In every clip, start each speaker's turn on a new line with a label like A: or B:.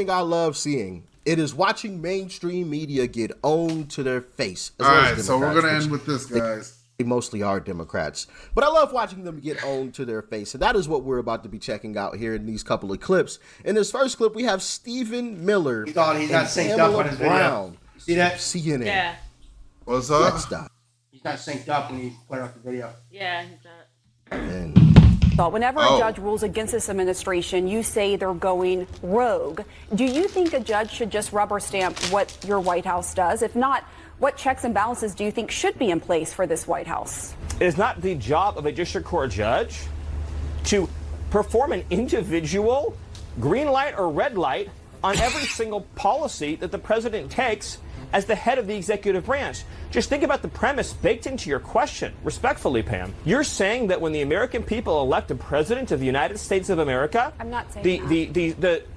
A: thing I love seeing. It is watching mainstream media get owned to their face.
B: All right, so we're going to end with this, guys.
A: They mostly are Democrats. But I love watching them get owned to their face. And that is what we're about to be checking out here in these couple of clips. In this first clip, we have Stephen Miller.
C: He thought he's not synced up on his video. See that?
A: CNN.
D: Yeah.
B: What's up?
A: Let's stop.
C: He's not synced up when he put up the video.
D: Yeah, he's not.
A: And
E: whenever a judge rules against this administration, you say they're going rogue. Do you think a judge should just rubber stamp what your White House does? If not, what checks and balances do you think should be in place for this White House?
F: It is not the job of a district court judge to perform an individual green light or red light on every single policy that the president takes as the head of the executive branch. Just think about the premise baked into your question. Respectfully, Pam, you're saying that when the American people elect a president of the United States of America,
E: I'm not saying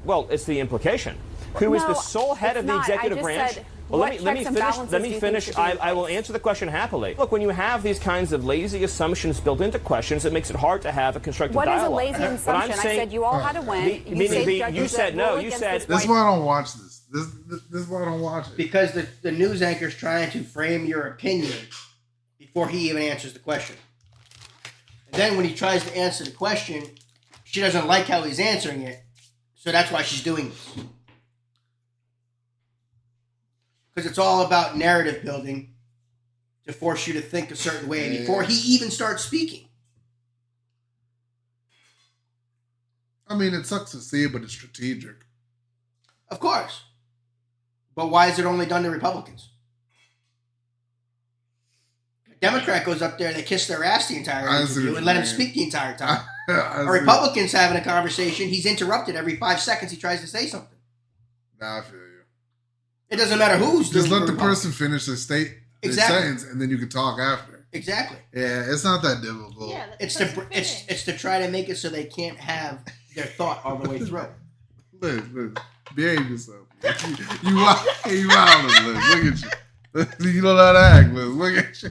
F: well, it's the implication, who is the sole head of the executive branch. Well, let me finish. I will answer the question happily. Look, when you have these kinds of lazy assumptions built into questions, it makes it hard to have a constructive dialogue.
E: What is a lazy assumption? I said you all had to win.
F: You said no. You said
B: this is why I don't watch this. This is why I don't watch it.
C: Because the news anchor's trying to frame your opinion before he even answers the question. And then when he tries to answer the question, she doesn't like how he's answering it. So that's why she's doing this. Because it's all about narrative building to force you to think a certain way before he even starts speaking.
B: I mean, it sucks to see it, but it's strategic.
C: Of course. But why is it only done to Republicans? A Democrat goes up there, they kiss their ass the entire interview and let him speak the entire time. A Republican's having a conversation, he's interrupted every 5 seconds he tries to say something.
B: Nah, I feel you.
C: It doesn't matter who's
B: just
C: doing
B: let the person finish their sentence, and then you can talk after.
C: Exactly.
B: Yeah, it's not that difficult.
D: Yeah,
C: it's to try to make it so they can't have their thought all the way through.
B: Look, behave yourself. You out, look at you. You don't know how to act. Look at you.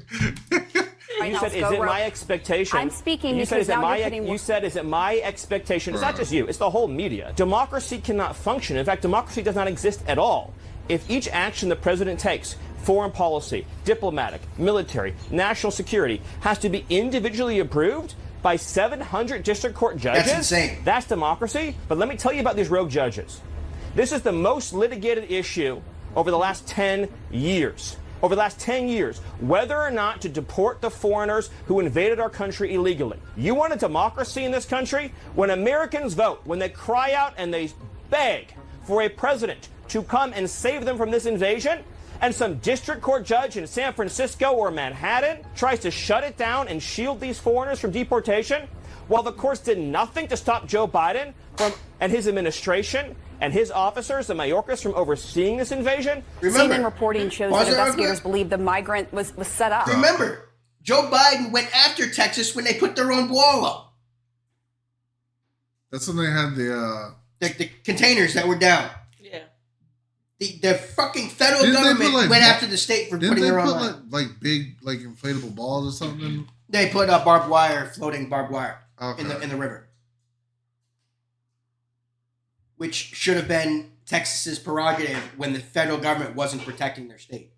F: You said, is it my expectation?
E: I'm speaking.
F: You said, is it my expectation? It's not just you. It's the whole media. Democracy cannot function. In fact, democracy does not exist at all. If each action the president takes, foreign policy, diplomatic, military, national security, has to be individually approved by 700 district court judges.
C: That's insane.
F: That's democracy. But let me tell you about these rogue judges. This is the most litigated issue over the last 10 years. Over the last 10 years, whether or not to deport the foreigners who invaded our country illegally. You want a democracy in this country? When Americans vote, when they cry out and they beg for a president to come and save them from this invasion, and some district court judge in San Francisco or Manhattan tries to shut it down and shield these foreigners from deportation, while the courts did nothing to stop Joe Biden and his administration and his officers, the Mayorkas, from overseeing this invasion.
E: CNN reporting shows that investigators believe the migrant was set up.
C: Remember, Joe Biden went after Texas when they put their own wall up.
B: That's when they had
C: the containers that were down.
D: Yeah.
C: The fucking federal government went after the state for putting their own line.
B: Like big inflatable balls or something?
C: They put up floating barbed wire in the river. Which should have been Texas's prerogative when the federal government wasn't protecting their state.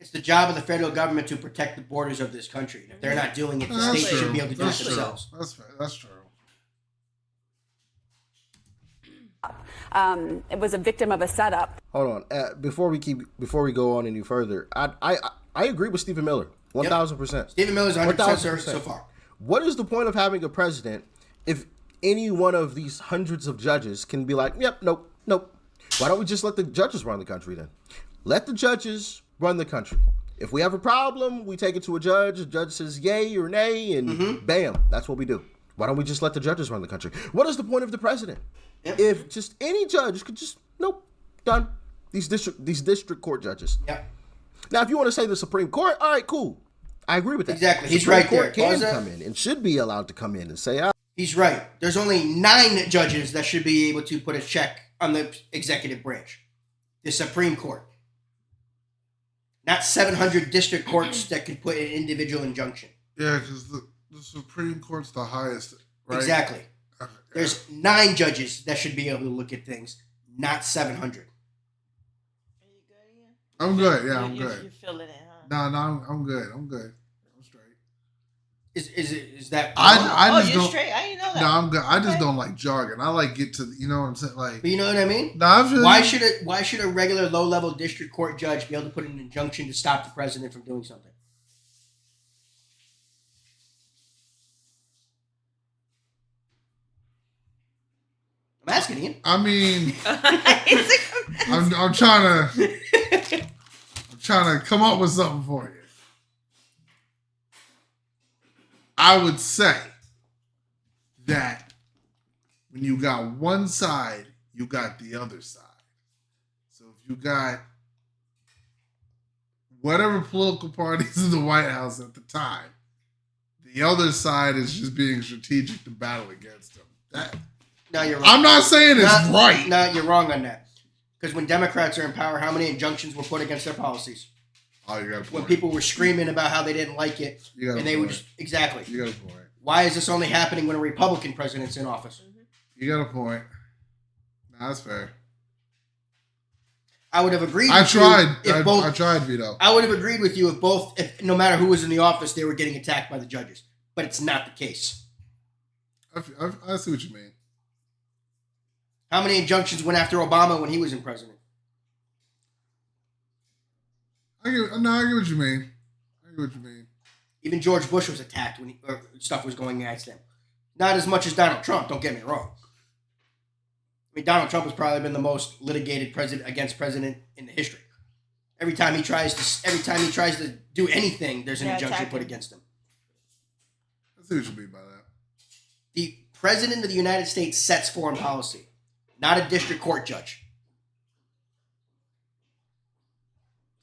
C: It's the job of the federal government to protect the borders of this country. And if they're not doing it, the state should be able to do it themselves.
B: That's fair. That's true.
E: It was a victim of a setup.
A: Hold on. Before we go on any further, I agree with Stephen Miller 1,000%.
C: Stephen Miller's 100% so far.
A: What is the point of having a president if any one of these hundreds of judges can be like, yep, nope. Why don't we just let the judges run the country then? Let the judges run the country. If we have a problem, we take it to a judge. The judge says yay or nay, and bam, that's what we do. Why don't we just let the judges run the country? What is the point of the president? Yep. If just any judge could just, done. These district court judges.
C: Yep.
A: Now, if you want to say the Supreme Court, all right, cool. I agree with that.
C: Exactly. He's
A: Supreme
C: right
A: Court
C: there.
A: Can come in and should be allowed to come in and say,
C: He's right. There's only 9 judges that should be able to put a check on the executive branch. The Supreme Court. Not 700 district courts that could put an individual injunction.
B: Yeah, because the Supreme Court's the highest, right?
C: Exactly. There's 9 judges that should be able to look at things, not 700.
D: Are you good, Ian?
B: I'm good. Yeah, I'm good.
D: You're feeling it, huh?
B: No, I'm good. I'm straight.
C: Is that?
B: I just
D: you're
B: don't.
D: straight. I didn't know that.
B: No, I'm good. I just
D: Okay.
B: don't like jargon. I like get to, you know what I'm saying? Like,
C: But you know what I mean?
B: no, I feel
C: Why
B: you.
C: should a regular low-level district court judge be able to put an injunction to stop the president from doing something? I'm asking Ian.
B: I mean,
D: It's like-
B: I'm trying to come up with something for you. I would say that when you got one side, you got the other side. So if you got whatever political parties in the White House at the time, the other side is just being strategic to battle against them. That,
C: No, you're wrong.
B: I'm not saying it's right.
C: No, you're wrong on that. Because when Democrats are in power, how many injunctions were put against their policies?
B: Oh, you got a
C: When
B: point.
C: people were screaming about how they didn't like it,
B: You got a
C: and they would
B: point.
C: just exactly.
B: You got a point.
C: Why is this only happening when a Republican president's in office?
B: You got a point. Nah, that's fair.
C: I would have agreed.
B: I
C: with you
B: tried.
C: if both.
B: I tried, Vito.
C: I would have agreed with you if no matter who was in the office, they were getting attacked by the judges. But it's not the case.
B: I see what you mean.
C: How many injunctions went after Obama when he was in president?
B: I get what you mean.
C: Even George Bush was attacked when stuff was going against him. Not as much as Donald Trump. Don't get me wrong. I mean, Donald Trump has probably been the most litigated president in the history. Every time he tries to do anything, there's an injunction
D: attack
C: put
D: him.
C: against him.
B: I see what you mean by that.
C: The president of the United States sets foreign policy, not a district court judge.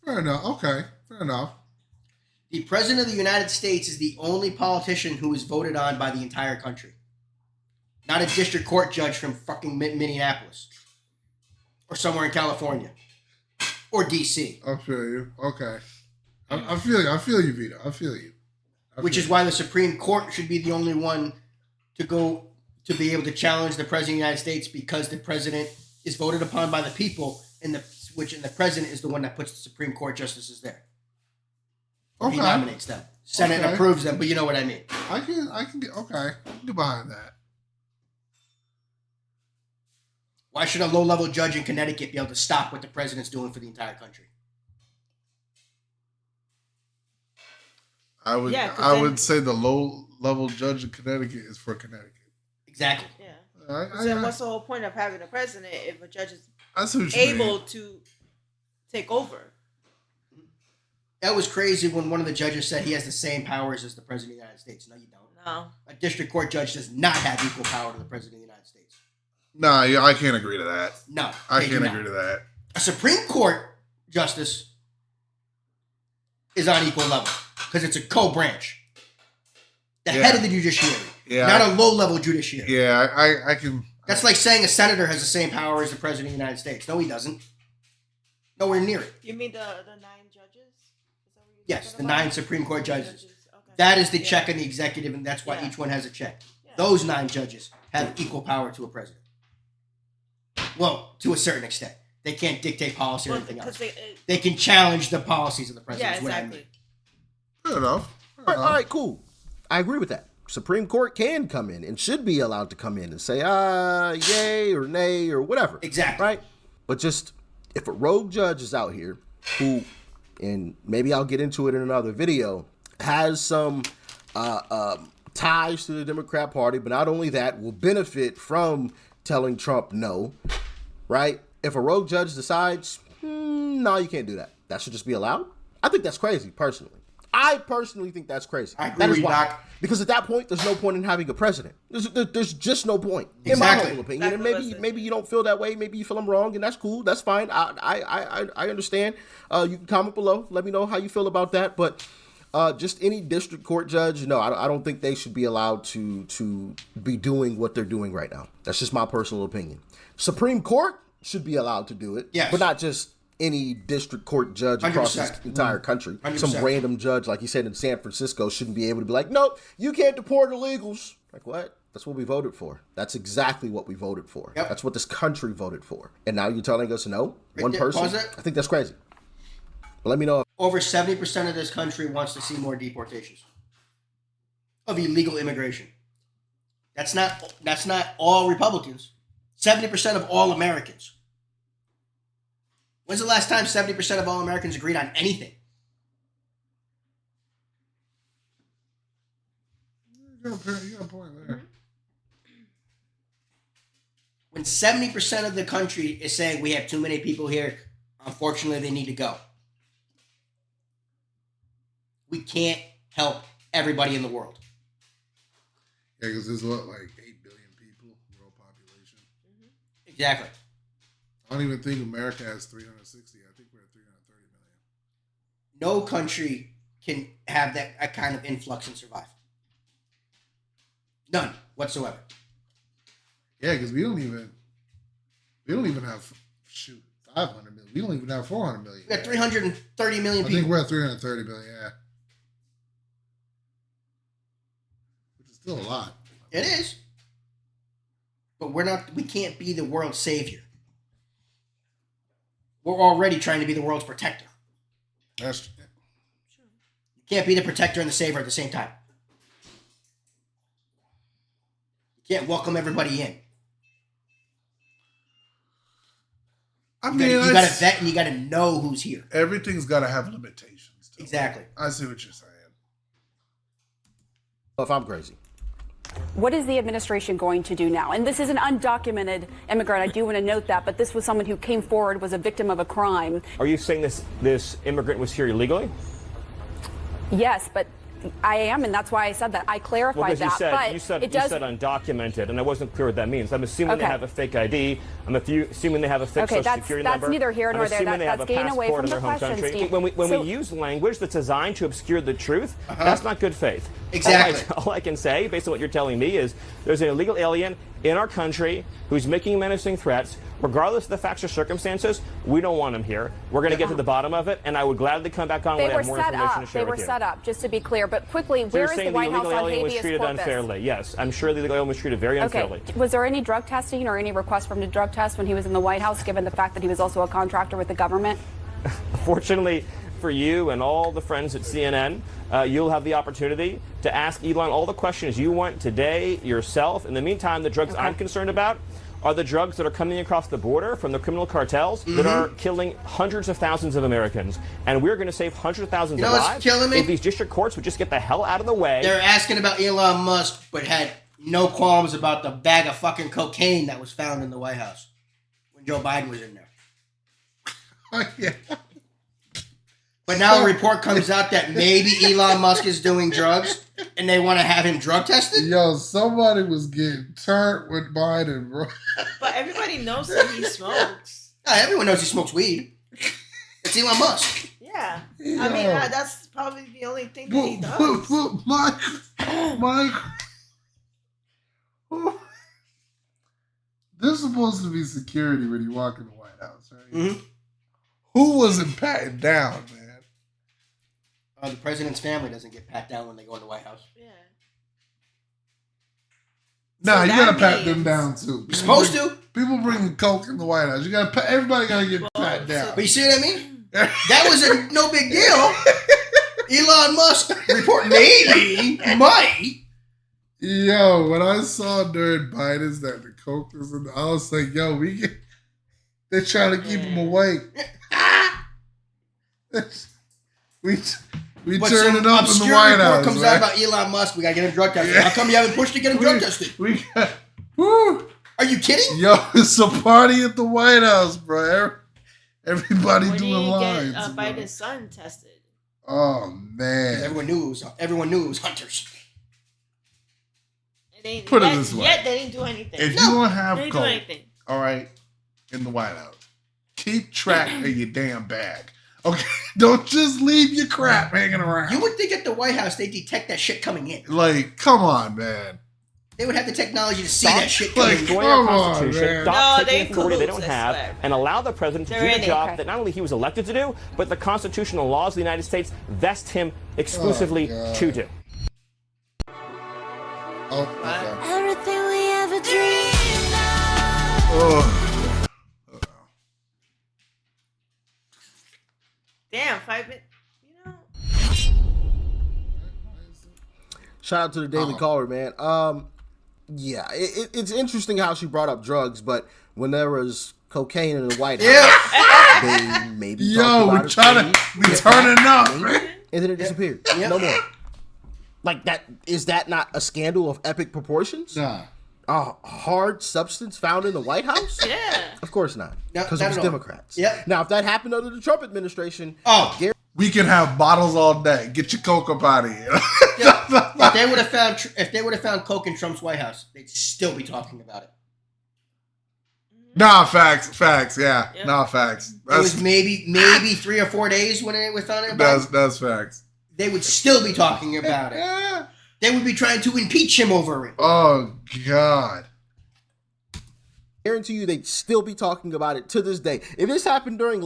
B: Fair enough. Okay. Fair enough.
C: The president of the United States is the only politician who is voted on by the entire country. Not a district court judge from fucking Minneapolis. Or somewhere in California. Or D.C.
B: I feel you. Okay. I feel you. I feel you, Vito. I feel you.
C: Which is why the Supreme Court should be the only one to be able to challenge the president of the United States, because the president is voted upon by the people, and the president is the one that puts the Supreme Court justices there. Or he
B: Okay.
C: nominates them. Senate
B: Okay.
C: approves them, but you know what I mean.
B: I can get okay. I can get behind that.
C: Why should a low-level judge in Connecticut be able to stop what the president's doing for the entire country?
B: I would
D: Yeah, 'cause then-
B: say the low level judge in Connecticut is for Connecticut.
C: Exactly.
D: Yeah.
B: I
D: Then what's the whole point of having a president if a judge is
B: see what you mean.
D: able to take over?
C: That was crazy when one of the judges said he has the same powers as the president of the United States. No, you don't.
D: No.
C: A district court judge does not have equal power to the president of the United States.
B: Nah, yeah, I can't agree to that.
C: No.
B: I
C: they do
B: can't
C: not.
B: agree to that.
C: A Supreme Court justice is on equal level because it's a co-branch. The
B: Yeah.
C: head of the judiciary,
B: Yeah.
C: not a low-level judiciary.
B: Yeah, I can.
C: That's like saying a senator has the same power as the president of the United States. No, he doesn't. Nowhere near it.
D: You mean the 9 judges? Is that what you're
C: Yes,
D: talking
C: the
D: about?
C: 9 Supreme Court judges.
D: Okay.
C: That is the
D: Yeah.
C: check on the executive, and that's why
D: Yeah.
C: each one has a check.
D: Yeah.
C: Those 9 judges have equal power to a president. Well, to a certain extent. They can't dictate policy or
D: Well,
C: anything else.
D: because
C: They can challenge the policies of the president.
D: yeah,
C: is what I
D: exactly.
C: mean.
B: Fair enough.
A: All right, cool. I agree with that. Supreme Court can come in and should be allowed to come in and say, yay or nay or whatever.
C: Exactly.
A: Right? But just, if a rogue judge is out here who, and maybe I'll get into it in another video, has some ties to the Democrat Party, but not only that, will benefit from telling Trump no, right? If a rogue judge decides, no, you can't do that, that should just be allowed. I think that's crazy, personally. I personally think that's crazy.
C: I agree
A: That is
C: with you,
A: why.
C: Doc.
A: Because at that point, there's no point in having a president. There's just no point, in my
C: Exactly.
A: humble opinion.
D: Exactly
A: And
D: what I
A: maybe you don't feel that way. Maybe you feel I'm wrong, and that's cool. That's fine. I understand. You can comment below. Let me know how you feel about that. But just any district court judge, no, I don't think they should be allowed to be doing what they're doing right now. That's just my personal opinion. Supreme Court should be allowed to do it,
C: Yes.
A: but not just any district court judge across this
C: 100%.
A: entire country.
C: 100%.
A: Some random judge, like you said, in San Francisco shouldn't be able to be like, nope, you can't deport illegals. Like, what? That's what we voted for. That's exactly what we voted for.
C: Yep.
A: That's what this country voted for. And now you're telling us no? One
C: there,
A: person?
C: pause it.
A: I think that's crazy. But let me know.
C: Over 70% of this country wants to see more deportations of illegal immigration. That's not all Republicans. 70% of all Americans. When's the last time 70% of all Americans agreed on anything?
B: You got a point there.
C: When 70% of the country is saying we have too many people here, unfortunately they need to go. We can't help everybody in the world.
B: Yeah, because there's like 8 billion people, world population.
C: Exactly.
B: I don't even think America has 360. I think we're at 330 million.
C: No country can have that kind of influx and survive. None whatsoever.
B: Yeah, because we don't even have 500 million. We don't even have 400 million.
C: We got 330 million
B: I
C: people.
B: think we're at 330 million. Yeah, which is still a lot.
C: It is. But we can't be the world's savior. We're already trying to be the world's protector.
B: That's true.
C: You can't be the protector and the savior at the same time. You can't welcome everybody in.
B: I
C: You
B: mean,
C: gotta vet and you gotta know who's here.
B: everything's got to have limitations. Too.
C: Exactly.
B: I see what you're saying.
A: If I'm crazy.
E: What is the administration going to do now? And this is an undocumented immigrant. I do want to note that, but this was someone who came forward, was a victim of a crime.
F: Are you saying this immigrant was here illegally?
E: Yes, but I am, and that's why I said that. I clarified
F: Because
E: that.
F: you said undocumented, and I wasn't clear what that means. I'm assuming they
E: Okay.
F: have a fake ID. I'm assuming they have a fake
E: Okay,
F: social security number.
E: that's neither here nor
F: I'm
E: there.
F: assuming they have
E: That's
F: a
E: getting away
F: passport
E: from
F: in their
E: the
F: home
E: question,
F: country.
E: Steve.
F: When
E: So-
F: we use language that's designed to obscure the truth, that's not good faith.
C: Exactly.
F: All I can say, based on what you're telling me, is there's an illegal alien in our country who's making menacing threats. Regardless of the facts or circumstances, we don't want him here. We're going to get to the bottom of it, and I would gladly come back on when I have more information to share
E: They were
F: with you.
E: set up, just to be clear. But quickly,
F: So
E: where
F: you're
E: is the
F: saying
E: White
F: the
E: House
F: illegal
E: on
F: alien was
E: habeas
F: treated
E: corpus?
F: unfairly? Yes, I'm sure the illegal alien was treated very unfairly.
E: Okay. Was there any drug testing or any request from the drug test when he was in the White House, given the fact that he was also a contractor with the government?
F: Fortunately for you and all the friends at CNN, you'll have the opportunity to ask Elon all the questions you want today yourself. In the meantime, the drugs I'm concerned about are the drugs that are coming across the border from the criminal cartels that are killing hundreds of thousands of Americans. And we're going to save hundreds of thousands
C: You know
F: of
C: what's
F: lives
C: killing me?
F: if these district courts would just get the hell out of the way.
C: They're asking about Elon Musk, but had no qualms about the bag of fucking cocaine that was found in the White House when Joe Biden was in there.
B: Oh, yeah.
C: But now a report comes out that maybe Elon Musk is doing drugs and they want to have him drug tested?
B: Yo, somebody was getting turned with Biden, bro.
D: But everybody knows that he smokes.
C: Everyone knows he smokes weed. It's Elon Musk.
D: Yeah.
B: Yeah.
D: I mean, that's probably the only thing that he does.
B: Mike. There's supposed to be security when you walk in the White House, right?
C: Mm-hmm.
B: Who wasn't patting down, man?
C: The president's family doesn't get pat down when they go in the White House.
D: Yeah.
B: Nah,
D: So
B: you
D: that
B: gotta pat them
D: means-
B: down too.
C: You're supposed to.
B: People bring coke in the White House. You gotta pat. Everybody gotta get pat down.
C: But you see what I mean? That was no big deal. Elon Musk report maybe might.
B: Yo, when I saw during Biden's that the coke was in, I was like, yo, they're trying to keep him awake. we
C: But
B: turn
C: some
B: it up in the
C: obscure
B: White
C: report
B: House.
C: comes
B: right?
C: out about Elon Musk. We gotta get him drug tested.
B: Yeah.
C: How come you haven't pushed to get him drug tested?
B: We got, woo.
C: Are you kidding?
B: Yo, it's a party at the White House, bro. Everybody
D: When
B: doing
D: did he
B: lines.
D: get
B: bro.
D: Biden's son tested?
B: Oh man.
C: Everyone knew it was hunters.
D: It ain't,
B: Put it
D: yet,
B: this way.
D: Yet they didn't do anything.
B: If you don't
D: they
B: have
D: didn't do
B: coke,
D: anything.
B: all right, in the White House, keep track of your damn bag. Okay, don't just leave your crap hanging around.
C: You would think at the White House they detect that shit coming in.
B: Like, come on, man.
C: They would have the technology to see
F: Stop
C: that shit coming in.
F: destroying
B: Come
F: our
B: on,
F: Constitution,
B: man.
F: stop
D: No,
F: taking
D: they
F: authority they
D: colludes,
F: don't
D: I
F: have,
D: swear.
F: and allow the president to
D: They're
F: do
D: in
F: the
D: it.
F: job
E: Okay.
F: that not only he was elected to do, but the constitutional laws of the United States vest him exclusively
B: God.
F: to do.
B: Oh, okay.
G: Everything
B: Oh.
D: Damn, 5 minutes.
A: Shout out to the Daily Caller, man. Yeah, it's interesting how she brought up drugs, but when there was cocaine in the White House, they maybe talked about
B: we're trying to be turning up, man.
A: and then it disappeared. No more. Like that, is that not a scandal of epic proportions?
B: Nah.
A: A hard substance found in the White House?
D: Yeah.
A: Of course not. Because it was Democrats.
C: Yep.
A: Now, if that happened under the Trump administration,
B: We can have bottles all day. Get your coke up out of here.
C: If they would have found coke in Trump's White House, they'd still be talking about it.
B: Nah, facts. Yeah, nah, facts.
C: It was maybe 3 or 4 days when it was found out.
B: That's facts.
C: They would still be talking about it. They would be trying to impeach him over it.
B: Oh God.
A: Guarantee you they'd still be talking about it to this day. If this happened during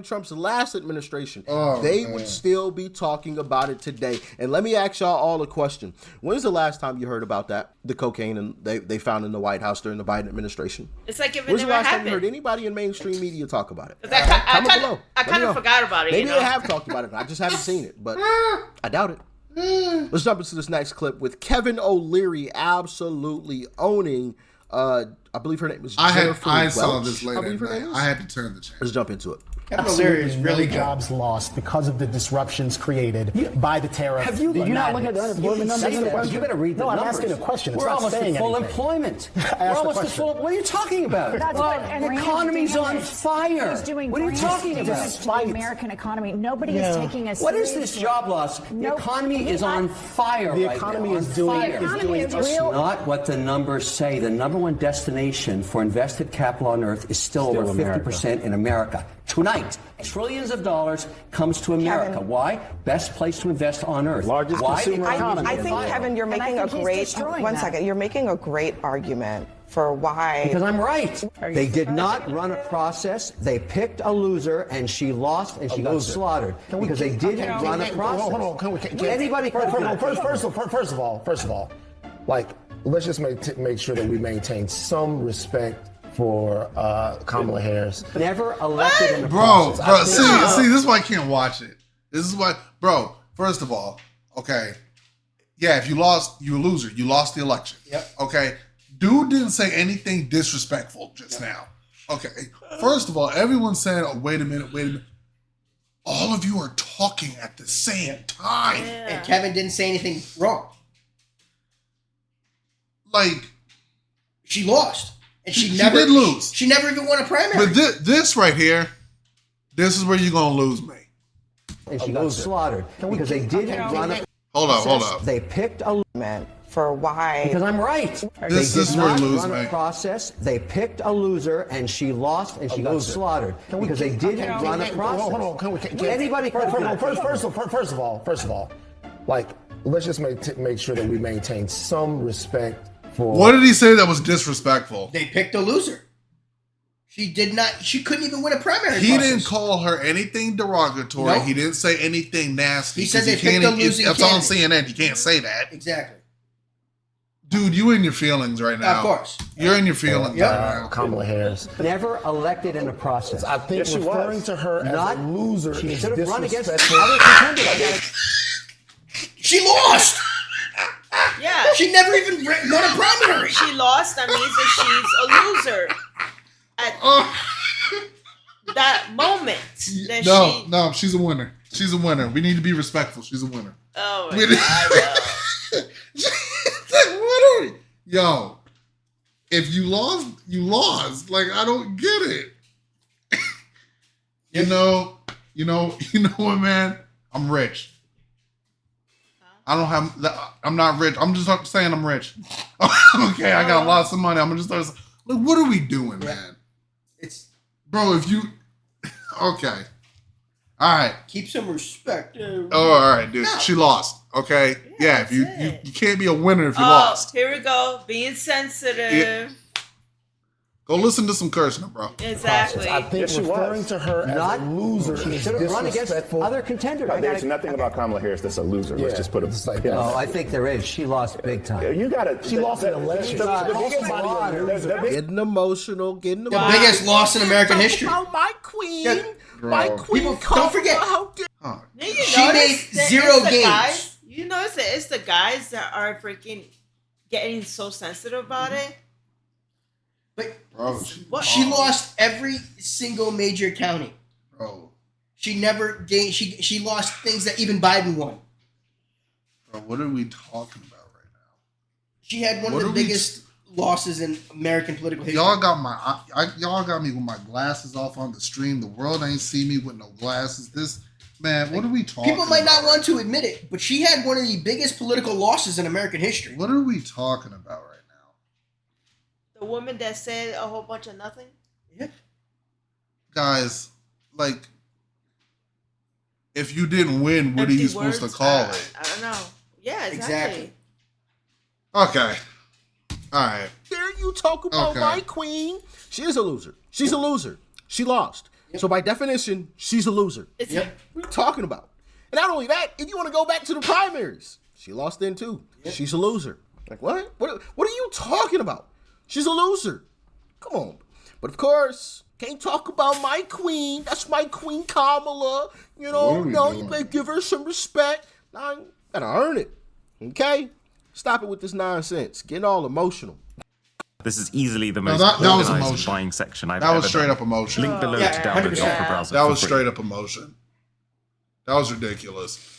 A: Trump's last administration, they would still be talking about it today. And let me ask y'all all a question. When's the last time you heard about that? The cocaine they found in the White House during the Biden administration?
D: It's like if it
A: When's the
D: never
A: last time
D: happened.
A: you heard anybody in mainstream media talk about it?
D: I kind of forgot about it.
A: Maybe they have talked about it. I just haven't seen it, but I doubt it. Let's jump into this next clip with Kevin O'Leary absolutely owning I believe her name is Jennifer
B: I saw
A: Welch,
B: this later.
A: I believe her name is.
B: I had to turn the channel.
A: Let's jump into it.
C: Kevin O'Leary is really good.
G: Jobs lost because of the disruptions created by the tariff.
H: Did you not look at the unemployment numbers? You better read the numbers.
G: I'm asking a question.
H: We're almost at full employment. We're almost at full. What are you talking about? The economy's on fire. What are you talking about?
I: The American economy. Nobody is taking us.
H: What is this job loss? The economy is on fire.
G: The economy is doing.
H: It's not what the numbers say. The number one destination for invested capital on earth is still over 50% in America. Tonight, trillions of dollars comes to America.
I: Kevin.
H: Why? Best place to invest on earth.
J: Largest consumer economy.
K: I think, Kevin, you're making a great. You're making a great argument for why.
H: Because I'm right. They did not run a process. They picked a loser, and she lost, and she got slaughtered because they didn't run a process.
G: Hold on.
H: Anybody could have done it.
G: First of all, like, let's just make sure that we maintain some respect for Kamala Harris.
H: Never elected in the
B: Bro,
H: process.
B: see, this is why I can't watch it. This is why, bro, first of all, okay, yeah, if you lost, you're a loser. You lost the election.
C: Yep.
B: Okay, dude didn't say anything disrespectful just now. Okay, first of all, everyone's saying, oh, wait a minute. All of you are talking at the same time.
C: And Kevin didn't say anything wrong.
B: Like,
C: she lost. And she
B: never did lose.
C: She never even won a primary.
B: But this right here, this is where you're going to lose me.
H: And she got slaughtered because they didn't run a
B: Hold up.
H: They picked a
K: argument for why.
H: Because I'm right.
B: This is where you lose
H: run
B: me.
H: a process. They picked a loser, and she lost, and she got slaughtered because they didn't run a process.
G: Hold on.
H: Anybody could have done it.
G: First of all, like, let's just make sure that we maintain some respect for.
B: What did he say that was disrespectful?
C: They picked a loser. She couldn't even win a primary.
B: He didn't call her anything derogatory.
C: Nope.
B: He didn't say anything nasty.
C: He said they picked a losing
B: That's on
C: candidate.
B: CNN. You can't say that.
C: Exactly.
B: Dude, you in your feelings right now.
C: Of course.
B: You're in your feelings right now.
G: Kamala Harris.
H: Never elected in a process.
G: I think referring to her as a loser
H: She
G: is
H: should have run against
G: disrespectful.
H: other contenders.
C: She lost.
D: Yeah.
C: She never even won a primary.
D: She lost. That means that she's a loser. At that moment.
B: No, she's a winner. She's a winner. We need to be respectful. She's a winner.
D: Oh my God.
B: What are we? Yo, if you lost, you lost. Like, I don't get it. You know what, man? I'm rich. I'm not rich. I'm just saying I'm rich. Okay, I got lots of money. I'm just like, what are we doing, man? Bro, if you, okay. All right.
C: Keep some respect.
B: Oh, all right, dude. No. She lost. Okay. Yeah. If you can't be a winner if you lost.
D: Here we go. Being sensitive.
B: Go listen to some cursing, bro.
D: Exactly.
G: I think referring to her as a loser
H: She
G: is
H: should have run against
G: disrespectful.
H: other contenders.
J: There's nothing about Kamala Harris that's a loser. Let's just put it.
H: Oh, I think there is. She lost big time.
J: You got it.
G: She lost an election.
A: Getting emotional. Getting
C: The
A: emotional.
C: biggest loss in American history.
A: Oh, my queen.
C: Yeah.
A: My queen.
C: People, don't forget.
D: Now you
C: She
D: notice
C: made
D: that
C: 0
D: it's the
C: games.
D: guys- You notice that it's the guys that are freaking getting so sensitive about it.
C: But
B: Bro,
C: she lost every single major county.
B: Bro,
C: She never gained. She lost things that even Biden won.
B: what are we talking about right now?
C: She had one
B: What
C: of
B: are
C: the
B: we
C: biggest losses in American political history.
B: Y'all got me with my glasses off on the stream. The world ain't see me with no glasses. What are we talking
C: People might not
B: about?
C: want to admit it, but she had one of the biggest political losses in American history.
B: What are we talking about right now?
D: The woman that said a whole bunch of nothing.
C: Yeah.
B: Guys, like, if you didn't win, what are
D: Empty
B: you supposed to
D: words?
B: call it?
D: I don't know. Yeah, exactly.
C: Exactly.
B: Okay. All right.
A: Dare you talk about
B: Okay.
A: my queen? She is a loser. She's a loser. She lost. So by definition, she's a loser.
C: Yep.
A: What are you talking about? And not only that, if you want to go back to the primaries, she lost then too. She's a loser. Like what? What are you talking about? She's a loser. Come on. But of course, can't talk about my queen. That's my queen Kamala. You know,
B: What are we
A: no,
B: doing?
A: you better give her some respect. Now, you gotta earn it. Okay? Stop it with this nonsense. Getting all emotional.
L: This is easily the
B: No,
L: most
B: that was
L: organized
B: emotion.
L: buying section I've
B: That
L: ever
B: was straight
L: done.
B: up emotion.
L: Link below
C: Yeah,
L: to download the
C: 100%.
L: Opera browser.
B: That
L: for
B: was
L: free.
B: straight up emotion. That was ridiculous.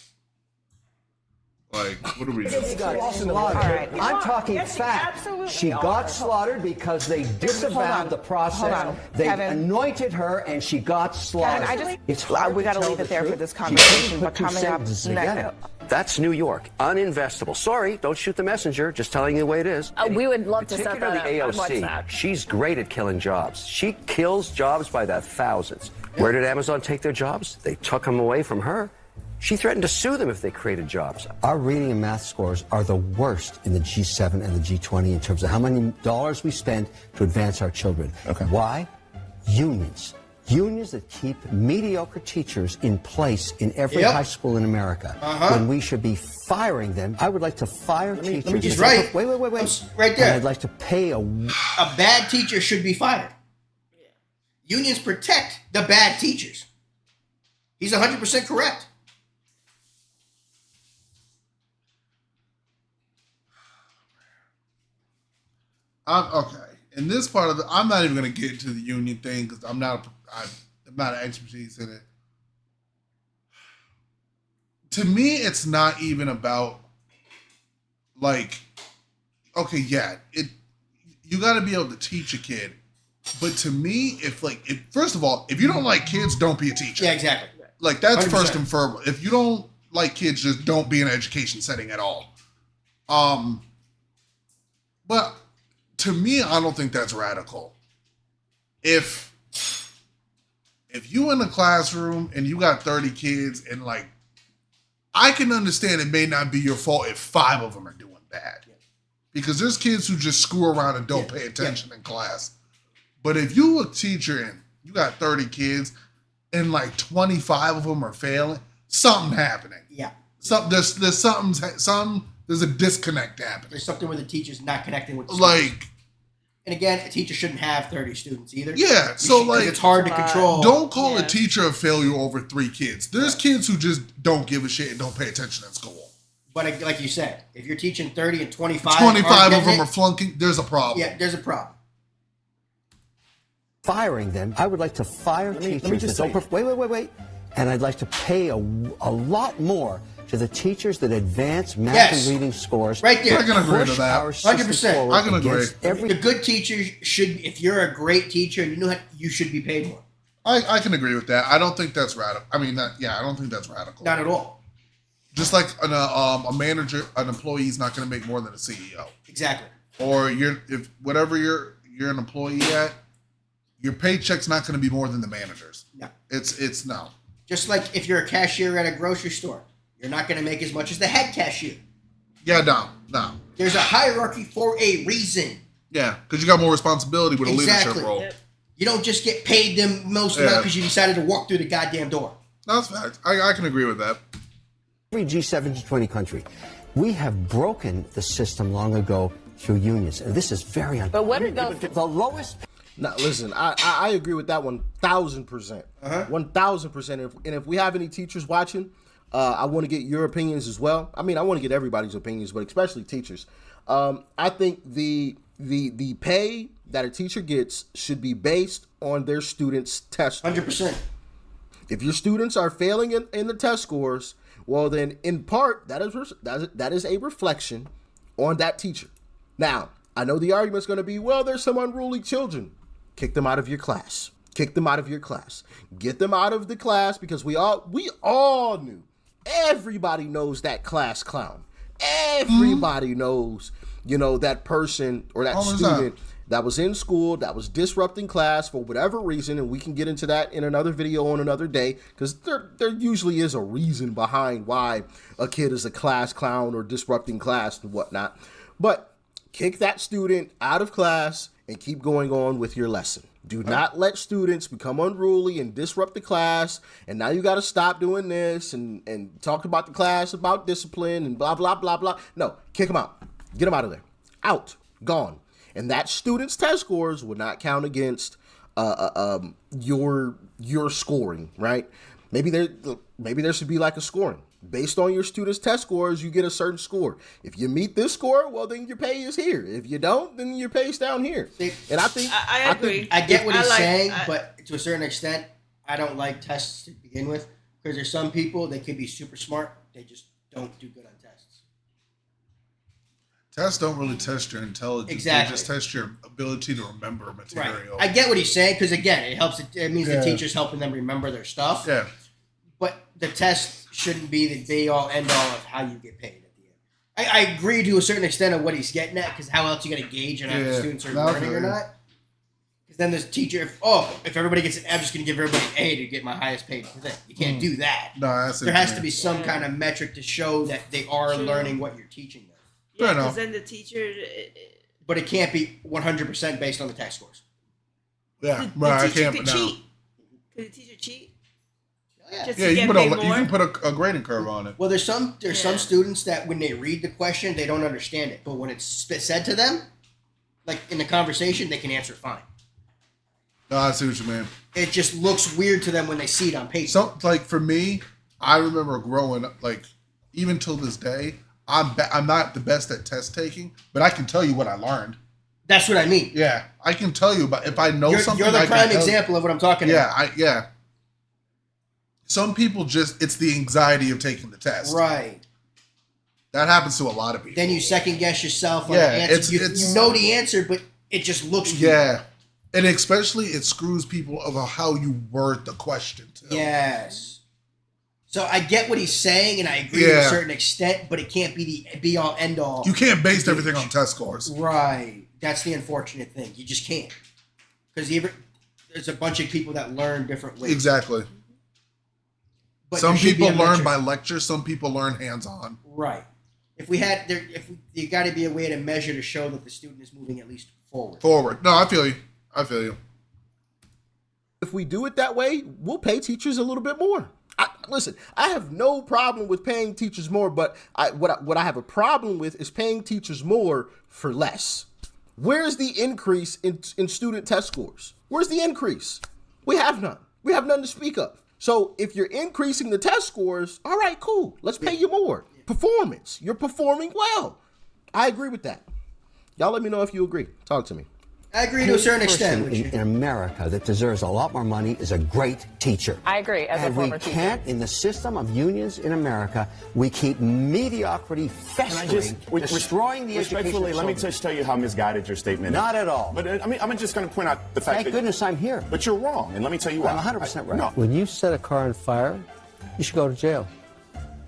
B: Like, what are we doing?
H: She got slaughtered.
I: All right.
H: I'm talking
I: Yes,
H: fact.
I: absolutely
H: She
I: are.
H: got slaughtered because they disavowed the process.
K: Hold on.
H: They
K: Kevin.
H: anointed her, and she got slaughtered.
K: Kevin,
H: It's hard
K: we
H: to
K: got to
H: tell
K: leave
H: the
K: it there for
H: truth.
K: this
H: She
K: conversation.
H: couldn't
K: But
H: put two
K: coming up
H: sentences together.
K: next.
M: That's New York. Uninvestable. Sorry, don't shoot the messenger. Just telling you the way it is.
E: We would love to set that
M: Particularly
E: up. I'd watch
M: AOC.
E: that.
M: She's great at killing jobs. She kills jobs by the thousands. Where did Amazon take their jobs? They took them away from her. She threatened to sue them if they created jobs.
H: Our reading and math scores are the worst in the G7 and the G20 in terms of how many dollars we spend to advance our children.
J: Okay.
H: Why? Unions. Unions that keep mediocre teachers in place in every
C: Yep.
H: high school in America. When we should be firing them. I would like to fire teachers.
C: He's right.
H: Wait.
C: Right there.
H: And I'd like to pay a
C: A bad teacher should be fired. Unions protect the bad teachers. He's 100% correct.
B: Okay. In this part of I'm not even going to get into the union thing because I'm not an expertise in it. To me, it's not even about like, okay, yeah, you got to be able to teach a kid. But to me, if first of all, if you don't like kids, don't be a teacher.
C: Yeah, exactly.
B: Like that's
C: 100%.
B: first and foremost. If you don't like kids, just don't be in an education setting at all. But to me, I don't think that's radical. If you in a classroom and you got 30 kids and like, I can understand it may not be your fault if 5 of them are doing bad. Because there's kids who just screw around and don't pay attention in class. But if you a teacher and you got 30 kids and like 25 of them are failing, something happening.
C: Yeah.
B: There's a disconnect happening.
C: There's something where the teacher's not connecting with the
B: Like,
C: students. And again, a teacher shouldn't have 30 students either.
B: yeah, so like
C: it's hard to control.
B: Don't call a teacher a failure over 3 kids. There's kids who just don't give a shit and don't pay attention at school.
C: But like you said, if you're teaching 30 and 25,
B: 25 of them are flunking, there's a problem.
C: Yeah, there's a problem.
H: firing them. I would like to fire teachers.
G: just
H: that don't
G: say-
H: wait. And I'd like to pay a lot more to the teachers that advance math and reading scores.
C: Right there.
B: I can agree to
H: Push
B: that.
H: our system
C: 100%.
H: forward
B: I can agree.
H: against Every
C: The good teachers should, if you're a great teacher and you know how, you should be paid more.
B: I can agree with that. I don't think that's radical. I don't think that's radical.
C: Not at all.
B: Just like a manager, an employee is not going to make more than a CEO.
C: Exactly.
B: Or if whatever you're an employee at, your paycheck's not going to be more than the manager's.
C: No.
B: It's no.
C: Just like if you're a cashier at a grocery store, you're not going to make as much as the head cashier.
B: Yeah, no.
C: There's a hierarchy for a reason.
B: Yeah, because you got more responsibility with a leadership role.
C: Yep. You don't just get paid the most amount because you decided to walk through the goddamn door.
B: That's fact. I can agree with that.
H: Every G7 G20 country, we have broken the system long ago through unions. And this is very unfair.
I: But what are
H: the lowest...
A: Now, listen, I agree with that 1,000%. 1,000%. And if we have any teachers watching, I want to get your opinions as well. I mean, I want to get everybody's opinions, but especially teachers. I think the pay that a teacher gets should be based on their students' test scores.
C: 100%.
A: If your students are failing in the test scores, well, then in part that is a reflection on that teacher. Now, I know the argument's going to be, well, there's some unruly children. Kick them out of your class. Kick them out of your class. Get them out of the class because we all knew. Everybody knows that class clown. Everybody knows, that person or that student that was in school, that was disrupting class for whatever reason, and we can get into that in another video on another day, because there usually is a reason behind why a kid is a class clown or disrupting class and whatnot. But kick that student out of class and keep going on with your lesson. Do not let students become unruly and disrupt the class, and now you got to stop doing this and talk about the class, about discipline, and blah, blah, blah, blah. No, kick them out. Get them out of there. Out. Gone. And that student's test scores would not count against your scoring, right? Maybe there should be like a scoring. Based on your students' test scores, you get a certain score. If you meet this score, well, then your pay is here. If you don't, then your pay's down here. And I think
D: I agree.
C: I get what he's saying, but to a certain extent, I don't like tests to begin with, because there's some people that could be super smart, they just don't do good on tests.
B: Tests don't really test your intelligence.
C: Exactly.
B: They just test your ability to remember material.
C: Right. I get what he's saying, because again, it helps. It means the teacher's helping them remember their stuff.
B: Yeah.
C: But the test shouldn't be the be-all, end-all of how you get paid at the end. I agree to a certain extent of what he's getting at, because how else are you going to gauge on if the students are learning or not? Because then this teacher, if everybody gets an I'm just going to give everybody an A to get my highest paid thing. You can't do that.
B: No,
C: there has to be some kind of metric to show that they are learning what you're teaching them.
D: Yeah, because then the teacher...
C: But it can't be 100% based on the test scores.
B: Yeah,
D: the teacher could cheat. Could the teacher cheat?
B: Yeah, you can put a grading curve on it.
C: Well, there's some students that when they read the question, they don't understand it. But when it's said to them, like in the conversation, they can answer fine.
B: No, I see what you mean.
C: It just looks weird to them when they see it on paper.
B: So, like for me, I remember growing up, like even till this day, I'm not the best at test taking, but I can tell you what I learned.
C: That's what I mean.
B: Yeah, I can tell you about if I know something.
C: You're the prime example of what I'm talking about.
B: Yeah. Some people it's the anxiety of taking the test.
C: Right.
B: That happens to a lot of people.
C: Then you second guess yourself on the answer. You know the answer, but it just looks weird.
B: Yeah. And especially it screws people about how you word the question too.
C: Yes. So I get what he's saying, and I agree to a certain extent, but it can't be the be-all, end-all.
B: You can't base everything on test scores.
C: Right. That's the unfortunate thing. You just can't. Because there's a bunch of people that learn different ways.
B: Exactly.
C: But
B: some people learn by lecture, some people learn hands-on.
C: Right. You got to be a way to measure to show that the student is moving at least forward. No, I feel you.
A: If we do it that way, we'll pay teachers a little bit more. Listen, I have no problem with paying teachers more, but what I have a problem with is paying teachers more for less. Where's the increase in student test scores? Where's the increase? We have none. We have none to speak of. So if you're increasing the test scores, all right, cool. Let's pay you more. Performance. You're performing well. I agree with that. Y'all let me know if you agree. Talk to me.
C: I agree to a certain extent.
H: In America that deserves a lot more money is a great teacher.
I: I agree. As a former teacher.
H: We can't, in the system of unions in America, we keep mediocrity festering, destroying the education.
L: Respectfully, let me just tell you how misguided your statement is.
H: Not at all.
L: But I'm just going to point out the fact
H: Thank goodness I'm here.
L: But you're wrong, and let me tell you why.
H: I'm 100% right.
L: No.
N: When you set a car on fire, you should go to jail.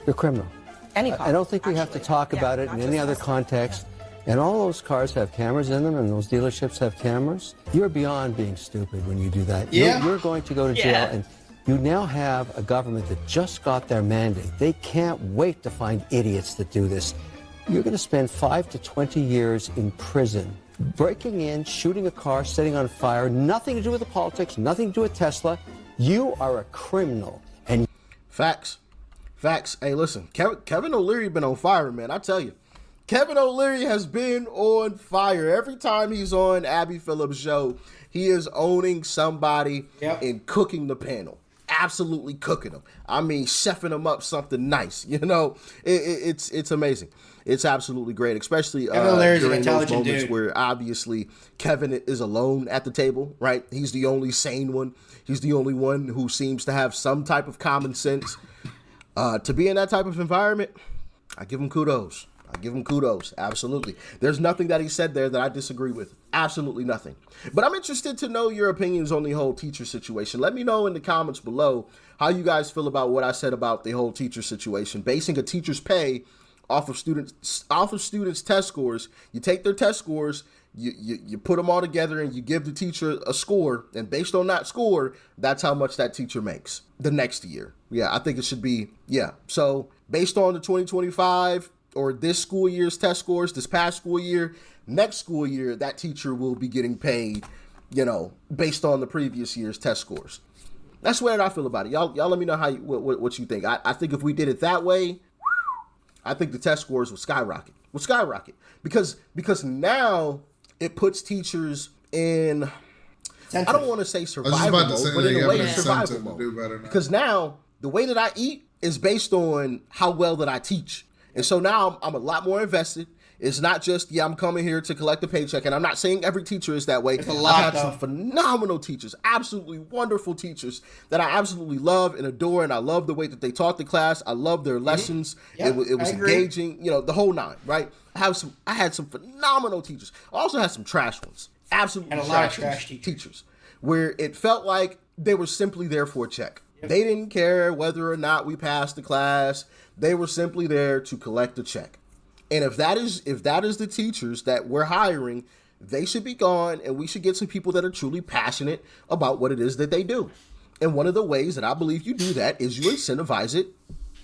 N: You're a criminal.
K: Any car.
N: I don't think we have to talk about it in any other context. And all those cars have cameras in them, and those dealerships have cameras. You're beyond being stupid when you do that.
C: Yeah.
N: You're going to go to jail, and you now have a government that just got their mandate. They can't wait to find idiots that do this. you're going to spend 5 to 20 years in prison. Breaking in, shooting a car, setting on fire, nothing to do with the politics, nothing to do with Tesla. You are a criminal. And
A: Facts. Facts. Hey, listen, Kevin O'Leary been on fire, man. I tell you. Kevin O'Leary has been on fire. Every time he's on Abby Phillips' show, he is owning somebody and cooking the panel. Absolutely cooking them. I mean, chefing them up something nice. You know, it's amazing. It's absolutely great, especially during those moments where obviously Kevin is alone at the table, right? He's the only sane one. He's the only one who seems to have some type of common sense. To be in that type of environment, I give him kudos. Absolutely. There's nothing that he said there that I disagree with. Absolutely nothing. But I'm interested to know your opinions on the whole teacher situation. Let me know in the comments below how you guys feel about what I said about the whole teacher situation. Basing a teacher's pay off of students' test scores. You take their test scores, you put them all together, and you give the teacher a score. And based on that score, that's how much that teacher makes the next year. Yeah, I think it should be, So based on the 2025 or this school year's test scores, this past school year, next school year, that teacher will be getting paid, based on the previous year's test scores. That's the way that I feel about it. Y'all let me know what you think. I think if we did it that way, I think the test scores would skyrocket. Because now it puts teachers in, I don't want to say survival mode, but in a way survival mode. Because now the way that I eat is based on how well that I teach. And so now I'm a lot more invested. It's not just, I'm coming here to collect a paycheck. And I'm not saying every teacher is that way. I've had some phenomenal teachers, absolutely wonderful teachers that I absolutely love and adore. And I love the way that they taught the class. I love their lessons. It was engaging, the whole nine, right? I had some phenomenal teachers. I also had some trash ones. Absolutely trash teachers. Where it felt like they were simply there for a check. They didn't care whether or not we passed the class. They were simply there to collect a check. And if that is the teachers that we're hiring, they should be gone, and we should get some people that are truly passionate about what it is that they do. And one of the ways that I believe you do that is you incentivize it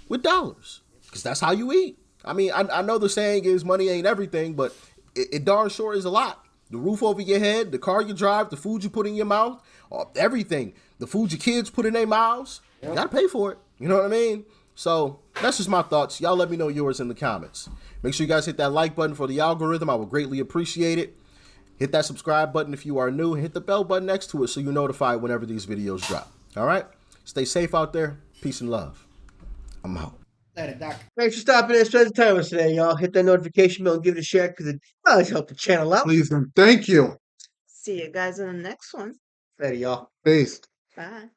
A: with dollars, because that's how you eat. I mean, I know the saying is money ain't everything, but it darn sure is a lot. The roof over your head, the car you drive, the food you put in your mouth, everything. The food your kids put in their mouths, you gotta pay for it. You know what I mean? So that's just my thoughts. Y'all let me know yours in the comments. Make sure you guys hit that like button for the algorithm. I would greatly appreciate it. Hit that subscribe button if you are new. Hit the bell button next to it so you're notified whenever these videos drop. All right? Stay safe out there. Peace and love. I'm out.
C: Later, Doc. Thanks for stopping in and spending time with us today, y'all. Hit that notification bell and give it a share because it does help the channel out.
B: Please and thank you.
D: See you guys in the next one.
C: Later, y'all.
B: Peace.
D: Bye.